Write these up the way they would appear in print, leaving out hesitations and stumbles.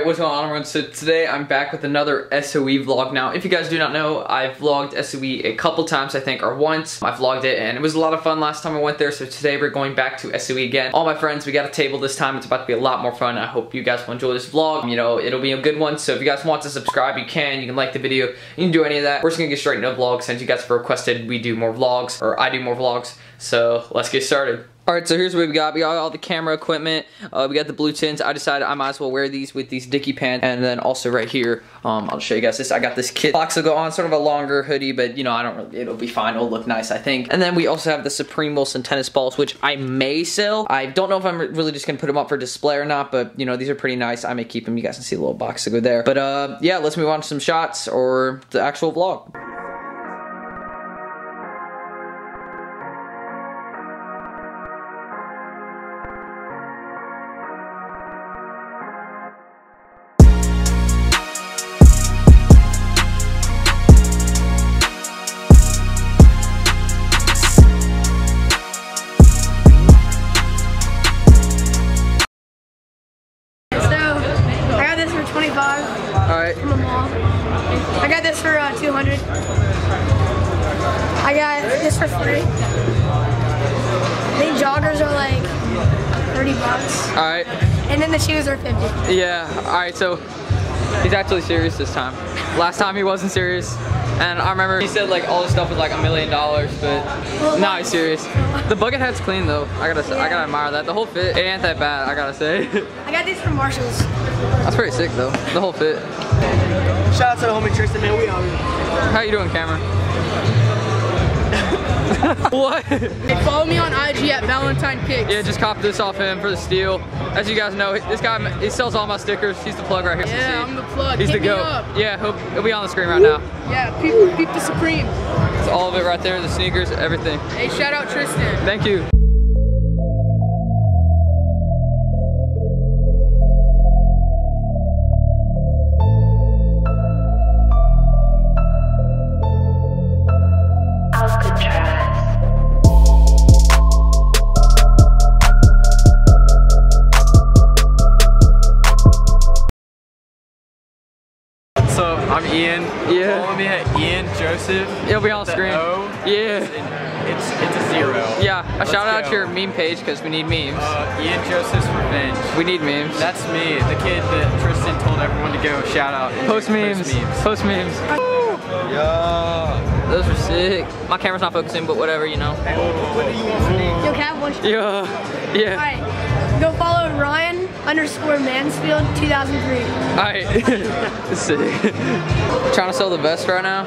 what's going on, everyone? So today I'm back with another SOE vlog. Now, if you guys do not know, I've vlogged SOE a couple times, I think, or once. I vlogged it and it was a lot of fun last time I went there, so today we're going back to SOE again. All my friends, we got a table this time. It's about to be a lot more fun. I hope you guys will enjoy this vlog. You know, it'll be a good one, so if you guys want to subscribe, you can like the video, you can do any of that. We're just gonna get straight into the vlog since you guys have requested we do more vlogs, or I do more vlogs, so let's get started. Alright, so here's what we got. We got all the camera equipment. We got the blue tins. I decided I might as well wear these with these dicky pants. And then also right here, I'll show you guys this. I got this kit box to go on, sort of a longer hoodie, but you know, I don't really, it'll be fine. It'll look nice, I think. And then we also have the Supreme Wilson tennis balls, which I may sell. I don't know if I'm really just gonna put them up for display or not, but you know, these are pretty nice. I may keep them. You guys can see the little box to go there. But yeah, let's move on to some shots or the actual vlog. Alright. From the mall. I got this for 200. I got this for free. The joggers are like 30 bucks. Alright. And then the shoes are 50. Yeah, alright, so he's actually serious this time. Last time he wasn't serious. And I remember he said like all this stuff was like $1 million, but well, now he's serious. The bucket hat's clean though. I gotta admire that. The whole fit, it ain't that bad, I gotta say. I got these from Marshall's. That's pretty sick though. The whole fit. Shout out to the homie Tristan, man. We out here. How you doing, Cameron? What? Hey, follow me on IG at Valentine Kicks. Yeah, just cop this off him for the steal. As you guys know, this guy, he sells all my stickers. He's the plug right here. Yeah, I'm the plug. He's Hit the me GOAT. up. Yeah, he'll be on the screen right now. Yeah, peep the Supreme. It's all of it right there, the sneakers, everything. Hey, shout out Tristan. Thank you. So I'm Ian. Yeah. Follow me at Ian Joseph. It'll be on the screen. O, yeah. It's a 0. Yeah. A Let's shout out go. to your meme page because we need memes. Ian Joseph's Revenge. We need memes. That's me, the kid that Tristan told everyone to go shout out. Post memes. Post memes. Yeah. Those are sick. My camera's not focusing, but whatever, you know. What do you want from me? Yo, can I have one? Yeah. Yeah. Alright. Go follow Ryan_Mansfield 2003. Alright. Sick. Trying to sell the vest right now?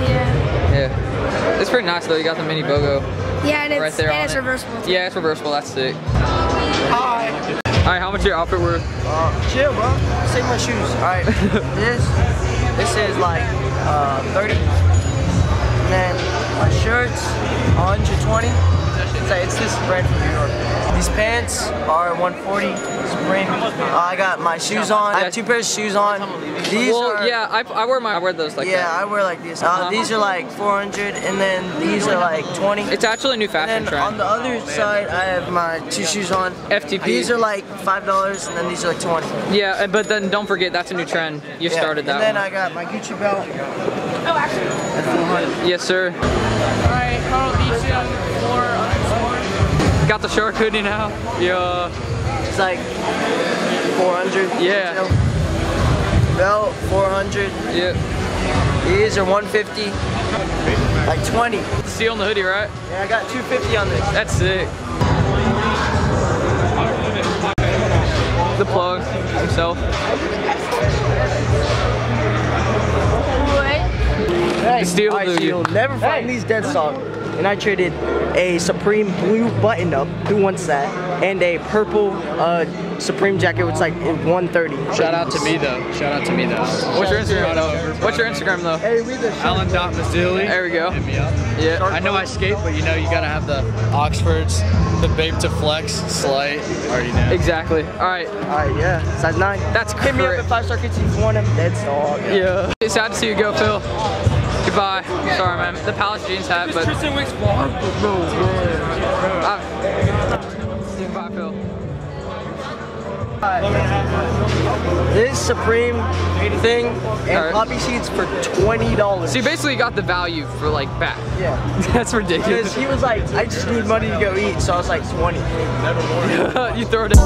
Yeah. Yeah. It's pretty nice though. You got the mini BOGO. Yeah, and it's, right there and on it's it. reversible. Yeah, it's reversible. That's sick. Hi. Alright, how much your outfit worth? Chill, bro. Save my shoes. Alright, this is like 30. And then my shirts, 120. It's this brand from New York. These pants are 140. Supreme. I got my shoes on. I have 2 pairs of shoes on. These are, yeah, I wear those like that. Yeah, I wear like this. These are like 400, and then these are like 20. It's actually a new fashion and then trend. on the other side, I have my 2 shoes on. FTP. These are like $5, and then these are like 20. Yeah, but then don't forget that's a new trend. You started that. And then one. I got my Gucci belt. Oh, actually. At 400. Yes, sir. Alright, Carl beats you on the floor _. Got the shark hoodie now. Yeah. It's like 400. Yeah. Belt 400. Yeah. These are 150. Like 20. The seal on the hoodie, right? Yeah, I got 250 on this. That's sick. The plug himself. Hey, Steel alright, so dude. you'll never find these dead stock. And I traded a Supreme blue button-up, who wants that, and a purple Supreme jacket, which is like 130. Shout out to me though. Shout out to me though. What's your Instagram though? What's your Instagram though? Hey, read this. Alan.Mazzilli. There we go. Hit me up. Yeah. I know I skate, but you know you gotta have the Oxfords, the Babe to Flex, Slight. Already know. Exactly. Alright. Alright, yeah. Size 9. That's Hit me up correct. at 5 Star Kitchen if you want them. Dead stock. Yeah. It's sad to see you go, Phil. Goodbye. Sorry, man. The Palace jeans hat, but. Tristan Wick's vlog. Goodbye, Phil. This Supreme thing and poppy seeds for $20. So you basically got the value for like back. Yeah. That's ridiculous. Because he was like, I just need money to go eat, so I was like 20. You throw it in.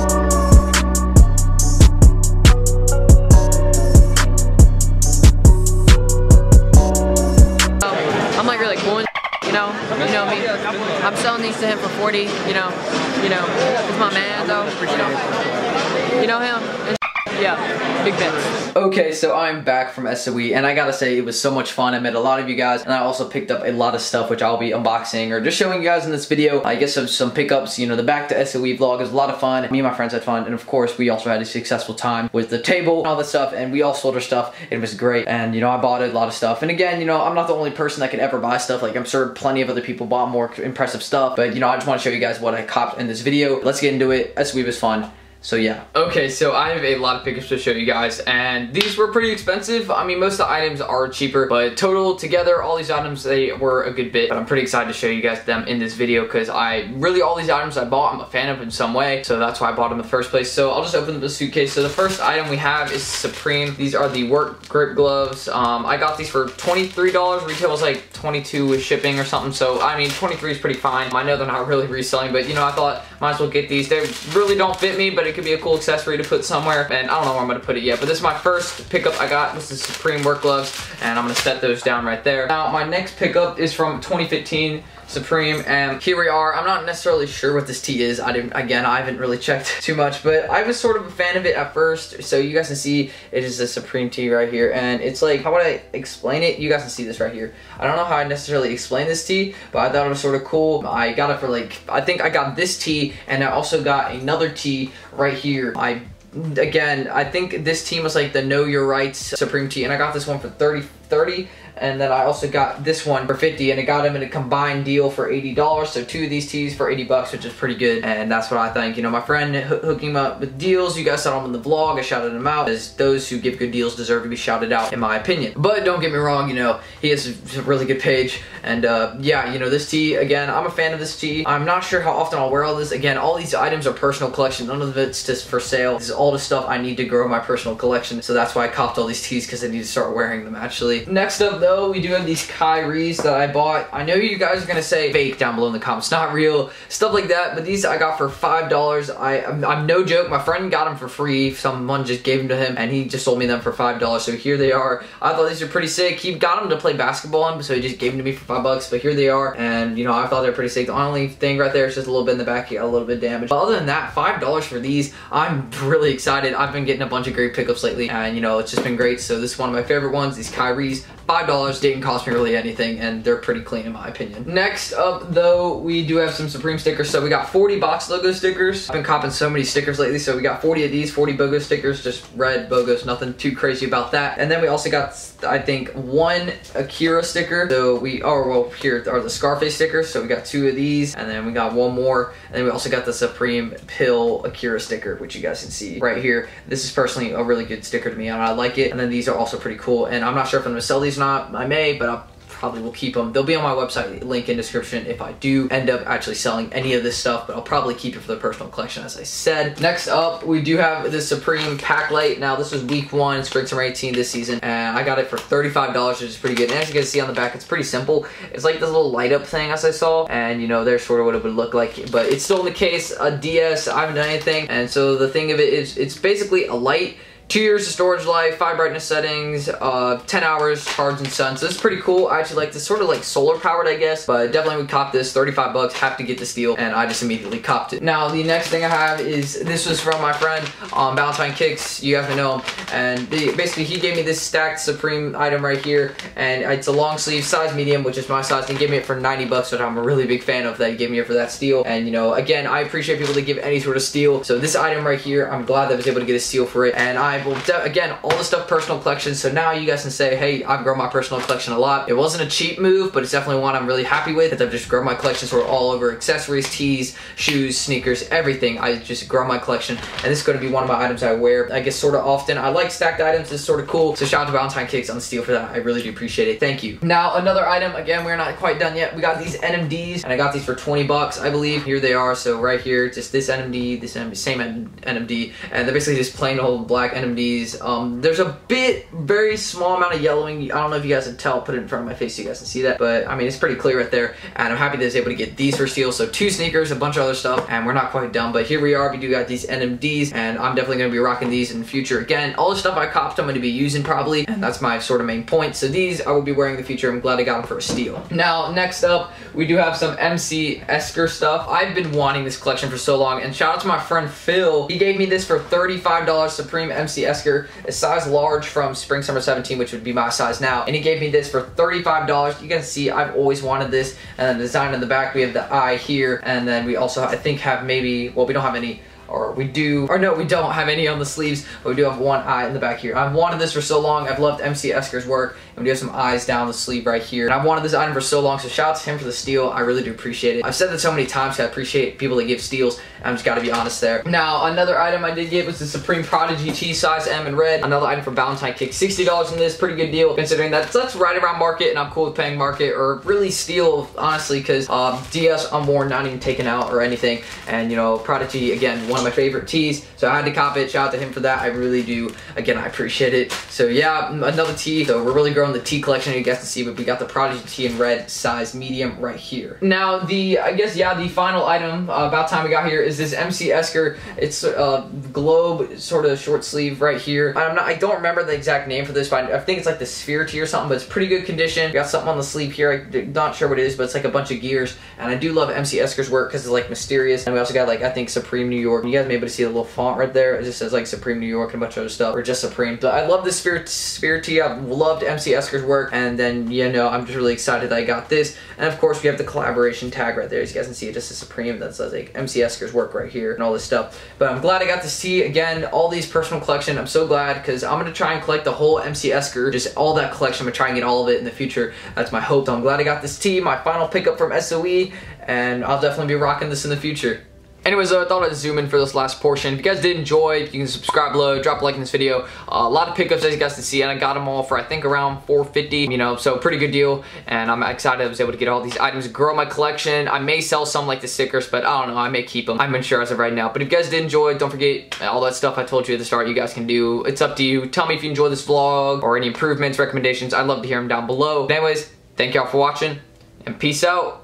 I'm like really cool, you know me. I'm selling these to him for 40, you know, he's my man though, you know him. And yeah, big bets. Okay, so I'm back from SOE, and I gotta say, it was so much fun. I met a lot of you guys, and I also picked up a lot of stuff, which I'll be unboxing or just showing you guys in this video. I guess some pickups, you know, the back to SOE vlog is a lot of fun. Me and my friends had fun, and of course, we also had a successful time with the table and all that stuff, and we all sold our stuff. It was great, and you know, I bought a lot of stuff. And again, you know, I'm not the only person that could ever buy stuff. Like, I'm sure plenty of other people bought more impressive stuff, but you know, I just want to show you guys what I copped in this video. Let's get into it. SOE was fun. So yeah. Okay, so I have a lot of pickups to show you guys, and these were pretty expensive. I mean, most of the items are cheaper, but total together, all these items, they were a good bit. But I'm pretty excited to show you guys them in this video, because all these items I bought, I'm a fan of in some way, so that's why I bought them in the first place. So I'll just open the suitcase. So the first item we have is Supreme. These are the work grip gloves. I got these for $23. Retail was like $22 with shipping or something, so I mean, $23 is pretty fine. I know they're not really reselling, but you know, I thought might as well get these. They really don't fit me, but it could be a cool accessory to put somewhere, and I don't know where I'm gonna put it yet, but this is my first pickup I got. This is Supreme work gloves, and I'm gonna set those down right there. Now, my next pickup is from 2015 Supreme, and here we are. I'm not necessarily sure what this tee is. I haven't really checked too much, but I was sort of a fan of it at first. So you guys can see it is a Supreme tee right here, and it's like, how would I explain it? You guys can see this right here. I don't know how I necessarily explain this tee, but I thought it was sort of cool. I got it for like, I think I got this tee, and I also got another tee right here. Again, I think this team was like the Know Your Rights Supreme tee, and I got this one for $30, and then I also got this one for $50, and it got them in a combined deal for $80. So two of these tees for $80, which is pretty good, and that's what I think. You know, my friend hooking him up with deals. You guys saw him in the vlog. I shouted him out, as those who give good deals deserve to be shouted out, in my opinion. But don't get me wrong, you know, he has a really good page, and yeah, you know, this tee, again, I'm a fan of this tee. I'm not sure how often I'll wear all this. Again, all these items are personal collection. None of it's just for sale. This is all the stuff I need to grow my personal collection, so that's why I copped all these tees, because I need to start wearing them, actually. Next up, though, we do have these Kyries that I bought. I know you guys are gonna say fake down below in the comments, not real, stuff like that, but these I got for $5. I'm no joke, my friend got them for free. Someone just gave them to him, and he just sold me them for $5, so here they are. I thought these were pretty sick. He got them to play basketball in, so he just gave them to me for $5, but here they are, and you know, I thought they were pretty sick. The only thing right there is just a little bit in the back, a little bit damaged. But other than that, $5 for these, I'm really excited. I've been getting a bunch of great pickups lately, and you know, it's just been great. So this is one of my favorite ones, these Kyries. $5 didn't cost me really anything, and they're pretty clean in my opinion. Next up, though, we do have some Supreme stickers. So we got 40 box logo stickers. I've been copping so many stickers lately, so we got 40 of these, 40 BOGO stickers, just red BOGOs, nothing too crazy about that. And then we also got, I think, one Akira sticker. So here are the Scarface stickers. So we got 2 of these, and then we got one more, and then we also got the Supreme Pill Akira sticker, which you guys can see right here. This is personally a really good sticker to me, and I like it. And then these are also pretty cool, and I'm not sure if I'm gonna sell these or not. I may, but I'll probably will keep them. They'll be on my website, link in description, if I do end up actually selling any of this stuff, but I'll probably keep it for the personal collection, as I said. Next up, we do have the Supreme Pack Light. Now, this was week 1, Spring Summer 18 this season, and I got it for $35, which is pretty good. And as you guys see on the back, it's pretty simple. It's like this little light up thing, as I saw, and you know, there's sort of what it would look like, but it's still in the case, a DS. I haven't done anything, and so the thing of it is, it's basically a light, 2 years of storage life, 5 brightness settings, 10 hours charge and sun. So this is pretty cool. I actually like this, sort of like solar powered, I guess, but definitely would cop this. $35, have to get this deal, and I just immediately copped it. Now the next thing I have is, this was from my friend Valentine Kicks. You guys know him, and basically he gave me this stacked Supreme item right here, and it's a long sleeve, size medium, which is my size. He gave me it for $90, which I'm a really big fan of, that he gave me it for that steal. And you know, again, I appreciate people that give any sort of steal. So this item right here, I'm glad that I was able to get a steal for it, and I I will, again, all the stuff personal collection, so now you guys can say, hey, I've grown my personal collection a lot. It wasn't a cheap move, but it's definitely one I'm really happy with, because I've just grown my collection sort of all over accessories, tees, shoes, sneakers, everything. I just grow my collection, and this is going to be one of my items I wear, I guess, sort of often. I like stacked items. It's sort of cool. So shout out to Valentine Kicks on the steal for that. I really do appreciate it. Thank you. Now, another item, again, we're not quite done yet. We got these NMDs, and I got these for 20 bucks, I believe. Here they are. So right here, just this NMD, same NMD, and they're basically just plain old black NMDs. There's a very small amount of yellowing. I don't know if you guys can tell. I'll put it in front of my face so you guys can see that, but I mean, it's pretty clear right there, and I'm happy that I was able to get these for steal. So 2 sneakers, a bunch of other stuff, and we're not quite done, but here we are. We do got these NMDs, and I'm definitely going to be rocking these in the future. Again, all the stuff I copped, I'm going to be using probably, and that's my sort of main point. So these I will be wearing in the future. I'm glad I got them for a steal. Now, next up, we do have some MC Esker stuff. I've been wanting this collection for so long, and shout out to my friend Phil. He gave me this for $35, Supreme MC Esker, a size large from Spring Summer 17, which would be my size now, and he gave me this for $35. You guys see, I've always wanted this, and then the design in the back, we have the eye here, and then we also, I think, have maybe, well, we don't have any, or we do, or no, we don't have any on the sleeves, but we do have one eye in the back here. I've wanted this for so long. I've loved MC Esker's work, and we do have some eyes down the sleeve right here. And I've wanted this item for so long, so shout out to him for the steal. I really do appreciate it. I've said that so many times, I appreciate people that give steals, and I'm just gotta be honest there. Now, another item I did get was the Supreme Prodigy T size M in red. Another item from Valentine Kick, $60 in this, pretty good deal, considering that's right around market, and I'm cool with paying market, or really steal, honestly, because DS unworn, not even taken out or anything, and you know, Prodigy, again, one of my favorite tees, so I had to cop it. Shout out to him for that. I really do. Again, I appreciate it. So yeah, another tee. So we're really growing the tee collection, you guys can see, but we got the Prodigy tee in red, size medium right here. Now, the final item, about time we got here, is this MC Esker. It's globe sort of short sleeve right here. I don't remember the exact name for this, but I think it's like the sphere tee or something, but it's pretty good condition. We got something on the sleeve here. I'm not sure what it is, but it's like a bunch of gears, and I do love MC Esker's work because it's like mysterious. And we also got, like, I think Supreme New York. You guys may be able to see the little font right there. It just says like Supreme New York and a bunch of other stuff, or just Supreme. But I love this sphere tee. I've loved MC Esker's work, and then, you know, I'm just really excited that I got this. And of course, we have the collaboration tag right there. As you guys can see, it just says Supreme. That says like MC Esker's work right here and all this stuff. But I'm glad I got to see, again, all these personal collection. I'm so glad, because I'm going to try and collect the whole MC Esker, just all that collection. I'm going to try and get all of it in the future. That's my hope. So I'm glad I got this tee, my final pickup from SOE, and I'll definitely be rocking this in the future. Anyways, I thought I'd zoom in for this last portion. If you guys did enjoy, you can subscribe below, drop a like in this video. A lot of pickups, as you guys can see, and I got them all for, I think, around $4.50, you know, so pretty good deal. And I'm excited I was able to get all these items, grow my collection. I may sell some, like the stickers, but I don't know, I may keep them. I'm unsure as of right now. But if you guys did enjoy, don't forget all that stuff I told you at the start, you guys can do. It's up to you. Tell me if you enjoyed this vlog, or any improvements, recommendations. I'd love to hear them down below. But anyways, thank y'all for watching, and peace out.